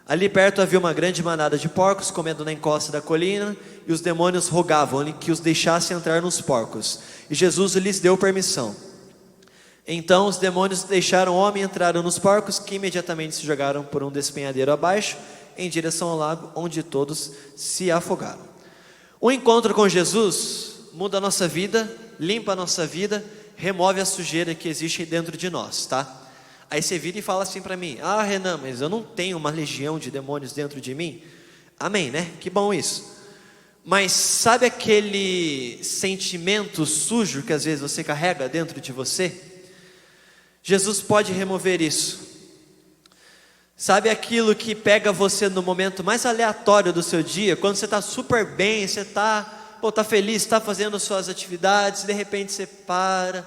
Ali perto havia uma grande manada de porcos comendo na encosta da colina, e os demônios rogavam-lhe que os deixasse entrar nos porcos, e Jesus lhes deu permissão. Então os demônios deixaram o homem e entraram nos porcos, que imediatamente se jogaram por um despenhadeiro abaixo, em direção ao lago, onde todos se afogaram. O encontro com Jesus muda a nossa vida, limpa a nossa vida, remove a sujeira que existe dentro de nós, tá? Aí você vira e fala assim para mim: ah, Renan, mas eu não tenho uma legião de demônios dentro de mim. Amém, né? Que bom isso. Mas sabe aquele sentimento sujo que às vezes você carrega dentro de você? Jesus pode remover isso. Sabe aquilo que pega você no momento mais aleatório do seu dia, quando você está super bem, você está feliz, está fazendo suas atividades, e de repente você para,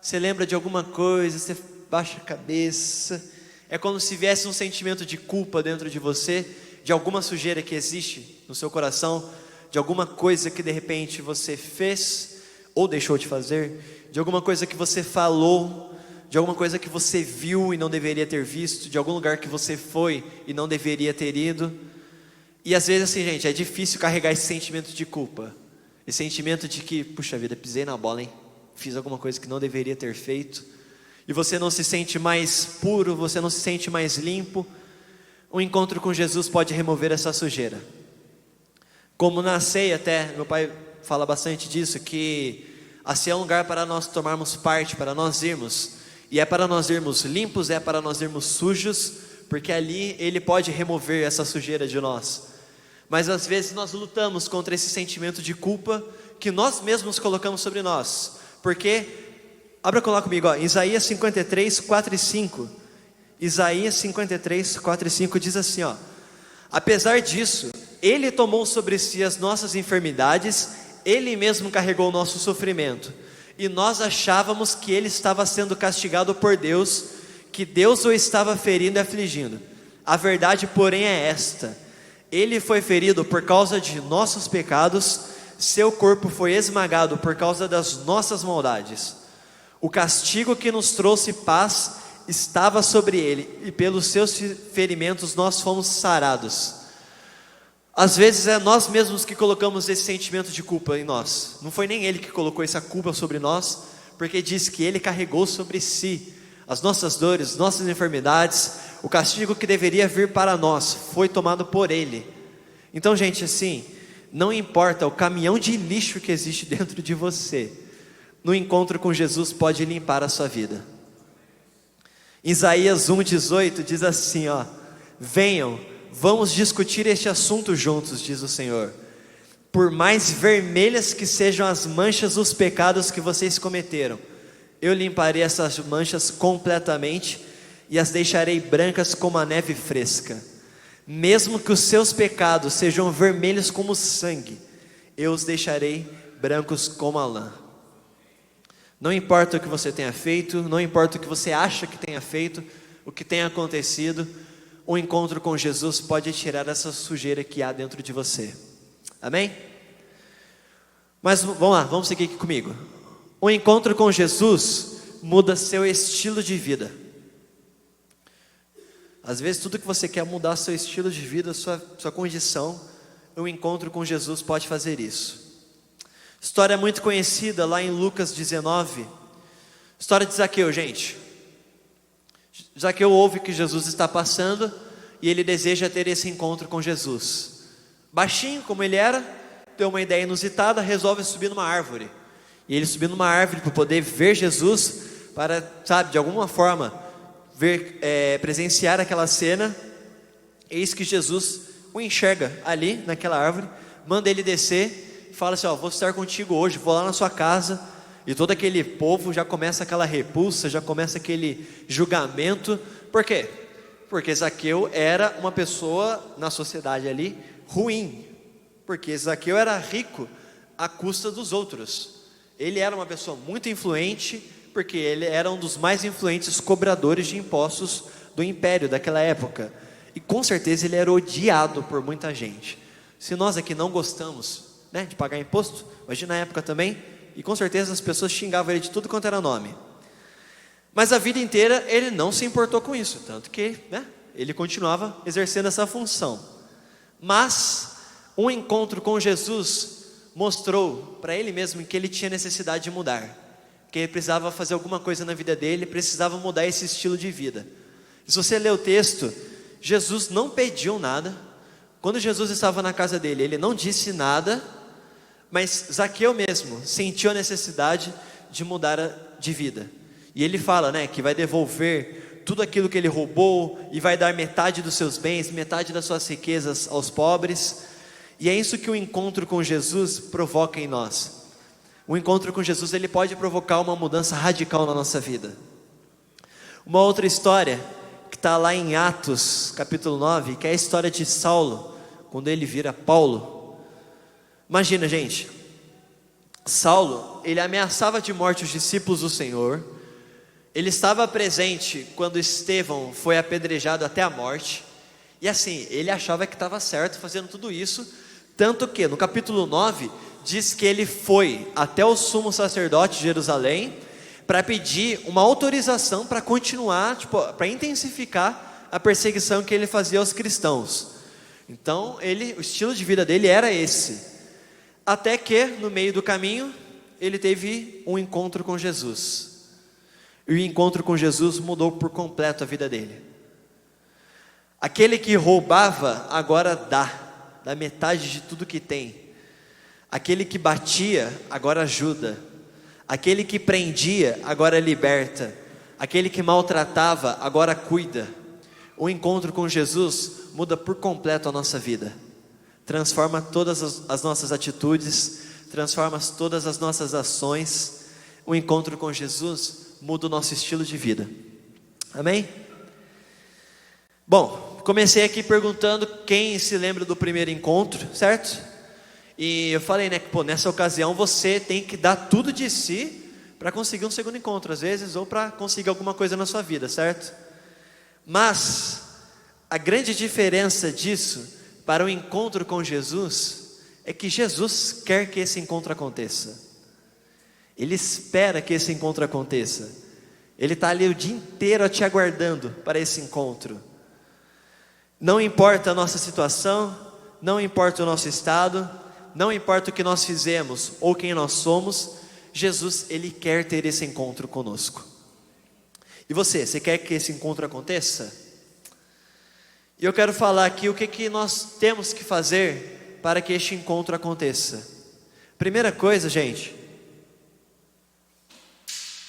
você lembra de alguma coisa, você baixa a cabeça, é como se viesse um sentimento de culpa dentro de você, de alguma sujeira que existe no seu coração, de alguma coisa que de repente você fez, ou deixou de fazer, de alguma coisa que você falou, de alguma coisa que você viu e não deveria ter visto, de algum lugar que você foi e não deveria ter ido. E às vezes assim, gente, é difícil carregar esse sentimento de culpa, esse sentimento de que, puxa vida, pisei na bola, hein? Fiz alguma coisa que não deveria ter feito, e você não se sente mais puro, você não se sente mais limpo. Um encontro com Jesus pode remover essa sujeira. Como na ceia até, meu pai fala bastante disso, que a ceia é um lugar para nós tomarmos parte, para nós irmos, e é para nós irmos limpos, é para nós irmos sujos, porque ali Ele pode remover essa sujeira de nós. Mas às vezes nós lutamos contra esse sentimento de culpa que nós mesmos colocamos sobre nós, porque Abra lá comigo, ó, Isaías 53, 4 e 5. Isaías 53, 4 e 5 diz assim, ó: apesar disso, Ele tomou sobre si as nossas enfermidades, Ele mesmo carregou o nosso sofrimento, e nós achávamos que Ele estava sendo castigado por Deus, que Deus o estava ferindo e afligindo. A verdade, porém, é esta: Ele foi ferido por causa de nossos pecados, seu corpo foi esmagado por causa das nossas maldades. O castigo que nos trouxe paz estava sobre ele, e pelos seus ferimentos nós fomos sarados. Às vezes é nós mesmos que colocamos esse sentimento de culpa em nós. Não foi nem ele que colocou essa culpa sobre nós, porque diz que ele carregou sobre si as nossas dores, nossas enfermidades. O castigo que deveria vir para nós foi tomado por ele. Então, gente, assim, não importa o caminhão de lixo que existe dentro de você, no encontro com Jesus pode limpar a sua vida. Isaías 1,18 diz assim, ó: venham, vamos discutir este assunto juntos, diz o Senhor. Por mais vermelhas que sejam as manchas dos pecados que vocês cometeram, eu limparei essas manchas completamente e as deixarei brancas como a neve fresca. Mesmo que os seus pecados sejam vermelhos como sangue, eu os deixarei brancos como a lã. Não importa o que você tenha feito, não importa o que você acha que tenha feito, o que tenha acontecido, o encontro com Jesus pode tirar essa sujeira que há dentro de você. Amém? Mas vamos lá, vamos seguir aqui comigo. O encontro com Jesus muda seu estilo de vida. Às vezes tudo que você quer mudar seu estilo de vida, sua condição, o encontro com Jesus pode fazer isso. História muito conhecida lá em Lucas 19. História de Zaqueu, gente. Zaqueu ouve que Jesus está passando e ele deseja ter esse encontro com Jesus. Baixinho como ele era, tem uma ideia inusitada, resolve subir numa árvore. E ele subiu numa árvore para poder ver Jesus, para, sabe, de alguma forma, presenciar aquela cena. Eis que Jesus o enxerga ali naquela árvore, manda ele descer, fala assim, ó, vou estar contigo hoje, vou lá na sua casa. E todo aquele povo já começa aquela repulsa, já começa aquele julgamento. Por quê? Porque Zaqueu era uma pessoa na sociedade ali ruim, porque Zaqueu era rico à custa dos outros. Ele era uma pessoa muito influente, porque ele era um dos mais influentes cobradores de impostos do império daquela época. E com certeza ele era odiado por muita gente. Se nós aqui não gostamos, né, de pagar imposto, imagina na época também, e com certeza as pessoas xingavam ele de tudo quanto era nome. Mas a vida inteira ele não se importou com isso, tanto que, né, ele continuava exercendo essa função. Mas um encontro com Jesus mostrou para ele mesmo que ele tinha necessidade de mudar, que ele precisava fazer alguma coisa na vida dele, precisava mudar esse estilo de vida. Se você ler o texto, Jesus não pediu nada. Quando Jesus estava na casa dele, ele não disse nada, mas Zaqueu mesmo sentiu a necessidade de mudar de vida. E ele fala, né, que vai devolver tudo aquilo que ele roubou e vai dar metade dos seus bens, metade das suas riquezas aos pobres. E é isso que o encontro com Jesus provoca em nós. O encontro com Jesus, ele pode provocar uma mudança radical na nossa vida. Uma outra história que está lá em Atos capítulo 9, que é a história de Saulo, quando ele vira Paulo. Imagina, gente, Saulo, ele ameaçava de morte os discípulos do Senhor. Ele estava presente quando Estevão foi apedrejado até a morte. E assim, ele achava que estava certo fazendo tudo isso. Tanto que no capítulo 9, diz que ele foi até o sumo sacerdote de Jerusalém para pedir uma autorização para continuar, para intensificar a perseguição que ele fazia aos cristãos. Então, o estilo de vida dele era esse. Até que, no meio do caminho, ele teve um encontro com Jesus. E o encontro com Jesus mudou por completo a vida dele. Aquele que roubava, agora dá metade de tudo que tem. Aquele que batia, agora ajuda. Aquele que prendia, agora liberta. Aquele que maltratava, agora cuida. O encontro com Jesus muda por completo a nossa vida. Transforma todas as nossas atitudes, transforma todas as nossas ações. o encontro com Jesus muda o nosso estilo de vida. Amém? Bom, comecei aqui perguntando quem se lembra do primeiro encontro, certo? E eu falei, né, que nessa ocasião você tem que dar tudo de si para conseguir um segundo encontro, às vezes, ou para conseguir alguma coisa na sua vida, certo? Mas a grande diferença disso para o encontro com Jesus é que Jesus quer que esse encontro aconteça. Ele espera que esse encontro aconteça. Ele está ali o dia inteiro te aguardando para esse encontro. Não importa a nossa situação, não importa o nosso estado, não importa o que nós fizemos ou quem nós somos, Jesus, Ele quer ter esse encontro conosco. E você quer que esse encontro aconteça? E eu quero falar aqui o que nós temos que fazer para que este encontro aconteça. Primeira coisa, gente,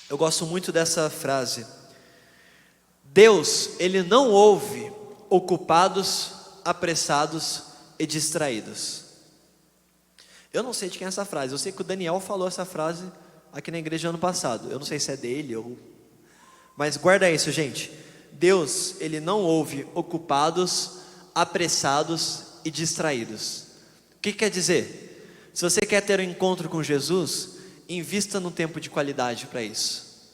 eu gosto muito dessa frase. Deus, Ele não ouve ocupados, apressados e distraídos. Eu não sei de quem é essa frase. Eu sei que o Daniel falou essa frase aqui na igreja ano passado. Eu não sei se é dele ou... Mas guarda isso, gente. Deus, Ele não ouve ocupados, apressados e distraídos. O que quer dizer? Se você quer ter um encontro com Jesus, invista num tempo de qualidade para isso.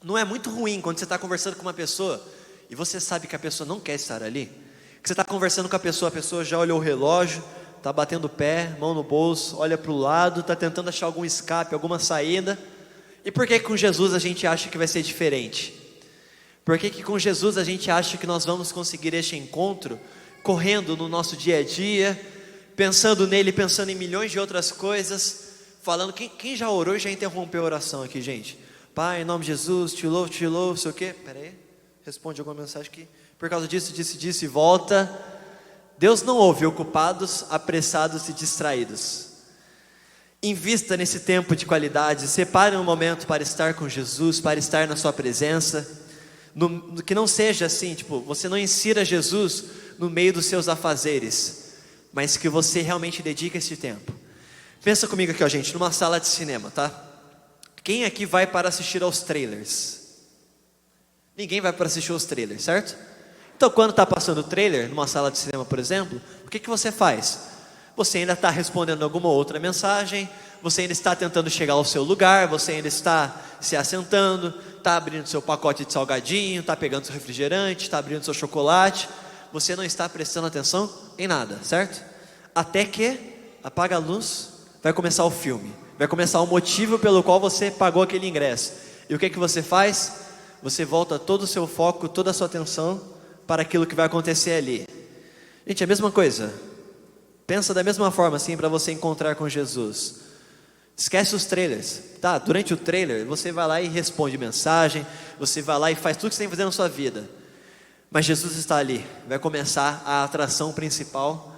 Não é muito ruim quando você está conversando com uma pessoa e você sabe que a pessoa não quer estar ali. Que você está conversando com a pessoa já olhou o relógio, está batendo o pé, mão no bolso, olha para o lado, está tentando achar algum escape, alguma saída. E por que com Jesus a gente acha que vai ser diferente? Por que com Jesus a gente acha que nós vamos conseguir este encontro correndo no nosso dia a dia, pensando nele, pensando em milhões de outras coisas, falando, quem já orou e já interrompeu a oração aqui, gente? Pai, em nome de Jesus, te louvo, sei o quê? Pera aí, responde alguma mensagem aqui. Por causa disso, disse e volta. Deus não ouve ocupados, apressados e distraídos. Invista nesse tempo de qualidade, separe um momento para estar com Jesus, para estar na sua presença. Que não seja assim, você não insira Jesus no meio dos seus afazeres, mas que você realmente dedique esse tempo. Pensa comigo aqui, gente, numa sala de cinema, tá? Quem aqui vai para assistir aos trailers? Ninguém vai para assistir aos trailers, certo? Então quando está passando o trailer, numa sala de cinema por exemplo, o que você faz? Você ainda está respondendo alguma outra mensagem, você ainda está tentando chegar ao seu lugar, você ainda está se assentando, está abrindo seu pacote de salgadinho, está pegando seu refrigerante, está abrindo seu chocolate, você não está prestando atenção em nada, certo? Até que apaga a luz, vai começar o filme, vai começar o motivo pelo qual você pagou aquele ingresso. E o que você faz? Você volta todo o seu foco, toda a sua atenção para aquilo que vai acontecer ali. Gente, é a mesma coisa. Pensa da mesma forma assim para você encontrar com Jesus. Esquece os trailers, tá? Durante o trailer você vai lá e responde mensagem, você vai lá e faz tudo que você tem que fazer na sua vida. Mas Jesus está ali, vai começar a atração principal,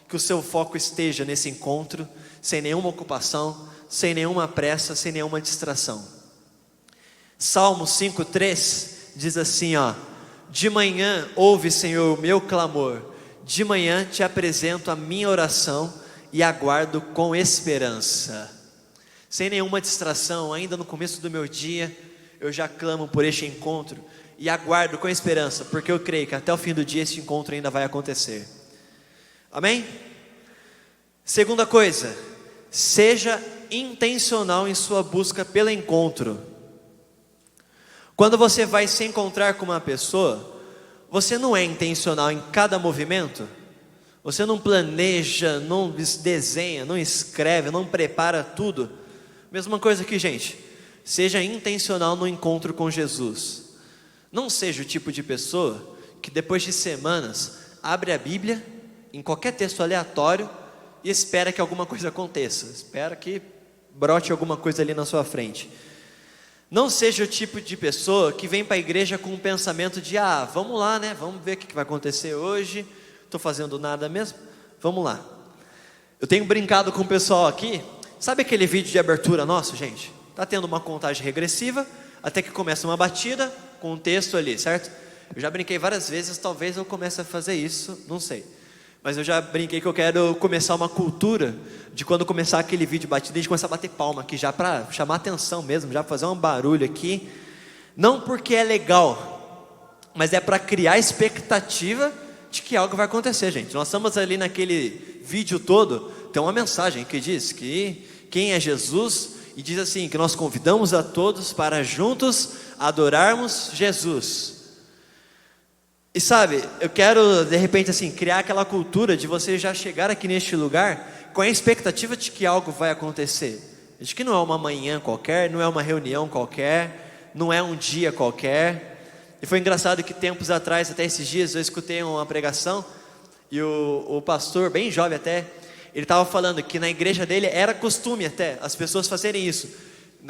que o seu foco esteja nesse encontro, sem nenhuma ocupação, sem nenhuma pressa, sem nenhuma distração. Salmo 5:3 diz assim, de manhã ouve, Senhor, o meu clamor, de manhã te apresento a minha oração e aguardo com esperança. Sem nenhuma distração, ainda no começo do meu dia, eu já clamo por este encontro e aguardo com esperança, porque eu creio que até o fim do dia este encontro ainda vai acontecer. Amém? Segunda coisa, seja intencional em sua busca pelo encontro. Quando você vai se encontrar com uma pessoa, você não é intencional em cada movimento? Você não planeja, não desenha, não escreve, não prepara tudo? Mesma coisa aqui, gente. Seja intencional no encontro com Jesus. Não seja o tipo de pessoa que depois de semanas abre a Bíblia em qualquer texto aleatório e espera que alguma coisa aconteça. Espera que brote alguma coisa ali na sua frente. Não seja o tipo de pessoa que vem para a igreja com um pensamento de vamos lá, né? Vamos ver o que vai acontecer hoje. Estou fazendo nada mesmo? Vamos lá. Eu tenho brincado com o pessoal aqui. Sabe aquele vídeo de abertura nosso, gente? Está tendo uma contagem regressiva até que começa uma batida com um texto ali, certo? Eu já brinquei várias vezes, talvez eu comece a fazer isso, não sei. Mas eu já brinquei que eu quero começar uma cultura de quando começar aquele vídeo batido, a gente começar a bater palma aqui já para chamar atenção mesmo, já fazer um barulho aqui. Não porque é legal, mas é para criar expectativa de que algo vai acontecer, gente. Nós estamos ali naquele vídeo todo, tem uma mensagem que diz que quem é Jesus, e diz assim, que nós convidamos a todos para juntos adorarmos Jesus. E sabe, eu quero de repente assim, criar aquela cultura de você já chegar aqui neste lugar com a expectativa de que algo vai acontecer, de que não é uma manhã qualquer, não é uma reunião qualquer, não é um dia qualquer. E foi engraçado que tempos atrás, até esses dias, eu escutei uma pregação e o pastor, bem jovem até, ele estava falando que na igreja dele era costume até as pessoas fazerem isso.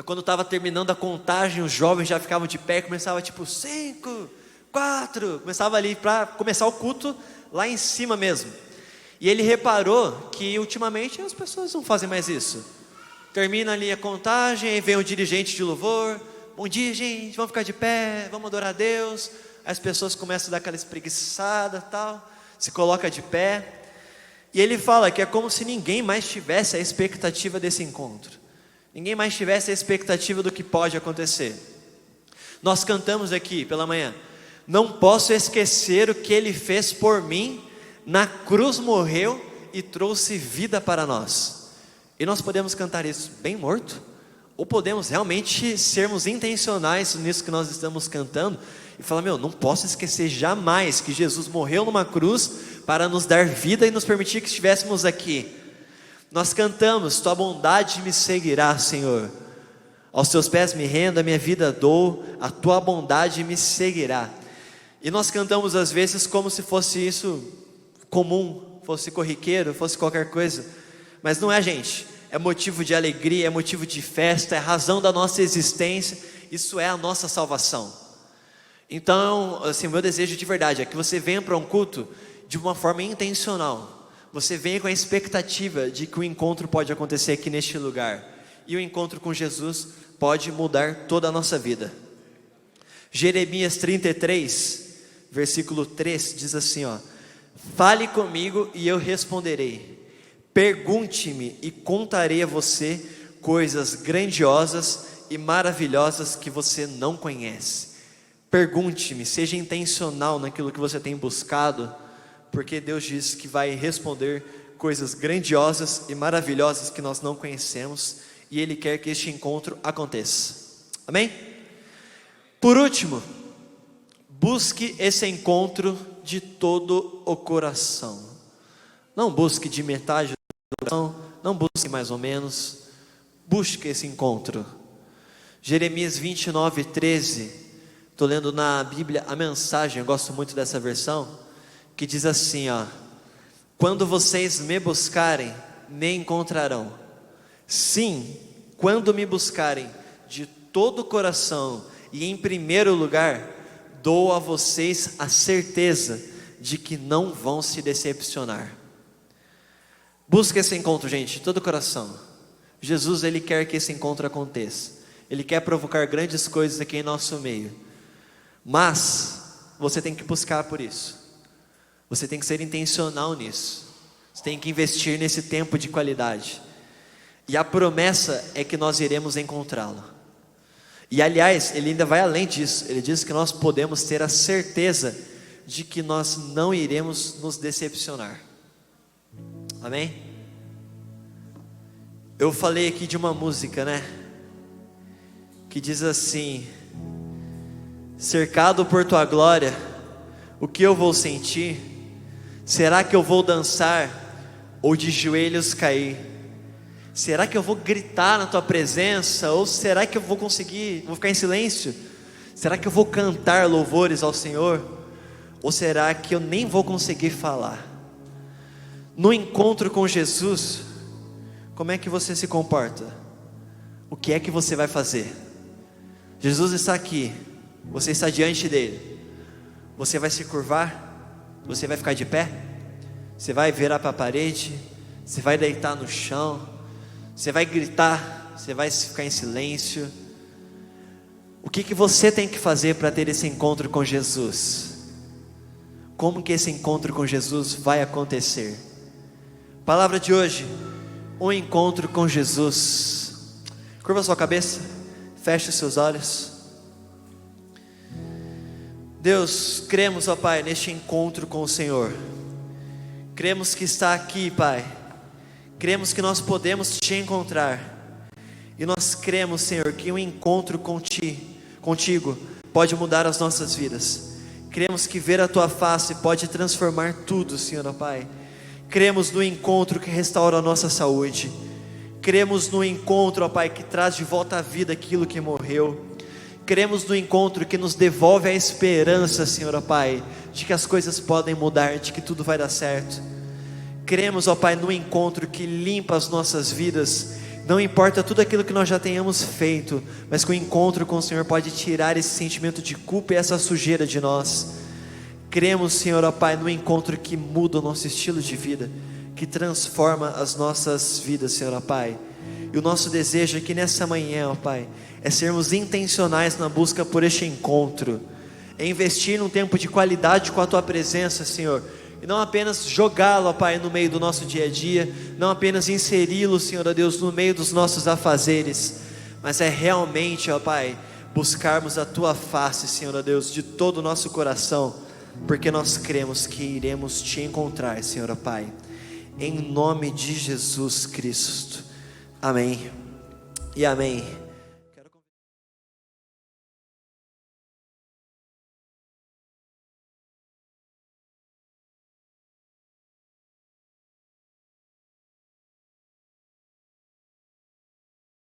Quando estava terminando a contagem, os jovens já ficavam de pé, começava tipo 5, 4, começava ali para começar o culto lá em cima mesmo. E ele reparou que ultimamente as pessoas não fazem mais isso. Termina ali a contagem, aí vem o dirigente de louvor, bom dia gente, vamos ficar de pé, vamos adorar a Deus. As pessoas começam a dar aquela espreguiçada tal, se coloca de pé. E ele fala que é como se ninguém mais tivesse a expectativa desse encontro, ninguém mais tivesse a expectativa do que pode acontecer. Nós cantamos aqui pela manhã, não posso esquecer o que Ele fez por mim, na cruz morreu e trouxe vida para nós. E nós podemos cantar isso bem morto, ou podemos realmente sermos intencionais nisso que nós estamos cantando, e falar, não posso esquecer jamais que Jesus morreu numa cruz, para nos dar vida e nos permitir que estivéssemos aqui. Nós cantamos, tua bondade me seguirá, Senhor, aos teus pés me rendo, a minha vida dou, a tua bondade me seguirá. E nós cantamos às vezes como se fosse isso comum, fosse corriqueiro, fosse qualquer coisa, mas não é, gente, é motivo de alegria, é motivo de festa, é razão da nossa existência, isso é a nossa salvação. Então, assim, o meu desejo de verdade é que você venha para um culto de uma forma intencional, você venha com a expectativa de que o encontro pode acontecer aqui neste lugar, e o encontro com Jesus pode mudar toda a nossa vida. Jeremias 33, versículo 3, diz assim, fale comigo e eu responderei, pergunte-me e contarei a você coisas grandiosas e maravilhosas que você não conhece. Pergunte-me, seja intencional naquilo que você tem buscado, porque Deus diz que vai responder coisas grandiosas e maravilhosas que nós não conhecemos, e Ele quer que este encontro aconteça. Amém? Por último, busque esse encontro de todo o coração. Não busque de metade do coração, não busque mais ou menos, busque esse encontro. Jeremias 29, 13, estou lendo na Bíblia a Mensagem, eu gosto muito dessa versão, que diz assim, quando vocês me buscarem, me encontrarão. Sim, quando me buscarem de todo o coração e em primeiro lugar, dou a vocês a certeza de que não vão se decepcionar. Busque esse encontro, gente, de todo o coração. Jesus, Ele quer que esse encontro aconteça. Ele quer provocar grandes coisas aqui em nosso meio. Mas você tem que buscar por isso. Você tem que ser intencional nisso. Você tem que investir nesse tempo de qualidade. E a promessa é que nós iremos encontrá-lo. E aliás, ele ainda vai além disso. Ele diz que nós podemos ter a certeza de que nós não iremos nos decepcionar. Amém? Eu falei aqui de uma música, né? Que diz assim: cercado por tua glória, o que eu vou sentir? Será que eu vou dançar ou de joelhos cair? Será que eu vou gritar na tua presença? Ou será que eu vou ficar em silêncio? Será que eu vou cantar louvores ao Senhor? Ou será que eu nem vou conseguir falar? No encontro com Jesus, como é que você se comporta? O que é que você vai fazer? Jesus está aqui, você está diante dele. Você vai se curvar? Você vai ficar de pé? Você vai virar para a parede? Você vai deitar no chão? Você vai gritar? Você vai ficar em silêncio? O que você tem que fazer para ter esse encontro com Jesus? como que esse encontro com Jesus vai acontecer. Palavra de hoje, um encontro com Jesus. Curva sua cabeça, feche os seus olhos. Deus, cremos, ó Pai, neste encontro com o Senhor. Cremos que está aqui, Pai. Cremos que nós podemos te encontrar. E nós cremos, Senhor, que um encontro contigo pode mudar as nossas vidas. Cremos que ver a Tua face pode transformar tudo, Senhor, ó Pai. Cremos no encontro que restaura a nossa saúde. Cremos no encontro, ó Pai, que traz de volta à vida aquilo que morreu. Cremos no encontro que nos devolve a esperança, Senhor, ó Pai, de que as coisas podem mudar, de que tudo vai dar certo. Cremos, ó Pai, no encontro que limpa as nossas vidas. Não importa tudo aquilo que nós já tenhamos feito, mas que o encontro com o Senhor pode tirar esse sentimento de culpa e essa sujeira de nós. Cremos, Senhor, ó Pai, no encontro que muda o nosso estilo de vida, que transforma as nossas vidas, Senhor, ó Pai. E o nosso desejo aqui nessa manhã, ó Pai, é sermos intencionais na busca por este encontro, é investir num tempo de qualidade com a Tua presença, Senhor, e não apenas jogá-lo, ó Pai, no meio do nosso dia a dia, não apenas inseri-lo, Senhor, ó Deus, no meio dos nossos afazeres, mas é realmente, ó Pai, buscarmos a Tua face, Senhor, ó Deus, de todo o nosso coração, porque nós cremos que iremos Te encontrar, Senhor, ó Pai, em nome de Jesus Cristo. Amém e amém.